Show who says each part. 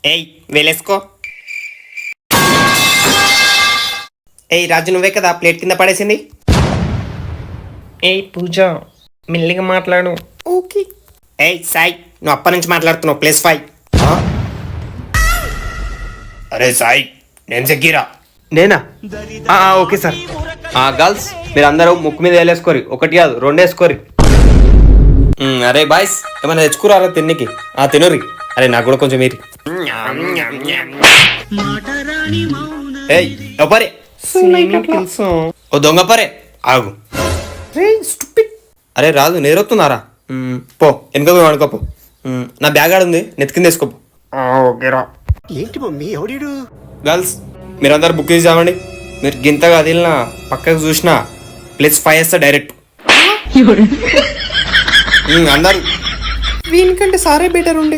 Speaker 1: ఏయ్ వేలేసుకో. ఏయ్ రాజు నువ్వే కదా ప్లేట్ కింద పడేసింది.
Speaker 2: ఏయ్ పూజ మెల్లిగా మాట్లాడు.
Speaker 1: ఓకే. ఏయ్ సాయి నువ్వు అప్పటి నుంచి మాట్లాడుతున్నావు. +5. అరే సాయి నేను జగ్గీరా.
Speaker 2: నేనా? Okay sir. గర్ల్స్ మీరు అందరూ ముక్కు మీద వేలేసుకోరి, ఒకటి కాదు 2 వేసుకోరి.
Speaker 1: అరే బాయ్స్ ఏమైనా తెచ్చుకురారా తిన్నికి? తినరి. అరే నాకు కూడా కొంచెం మీరు. ఏయ్ ఎవరే ఓ దొంగ పరే ఆగు. అరే రాదు నేరొస్తున్నారా? పో వెనుక పోయి వాడుకోపో. నా బ్యాగ్ ఆడుంది నెత్తికింద వేసుకోపో.
Speaker 2: ఓకేరా.
Speaker 3: ఏంటి మమ్మీ ఎవడీడు?
Speaker 1: గర్ల్స్ మీరందరూ బుక్ చేసి చావండి. మీరు గింతగా వదిలినా పక్కకు చూసినా +5 వేస్తా డైరెక్ట్. అందరు
Speaker 4: వీనికంటే సారే బెటర్ ఉండే.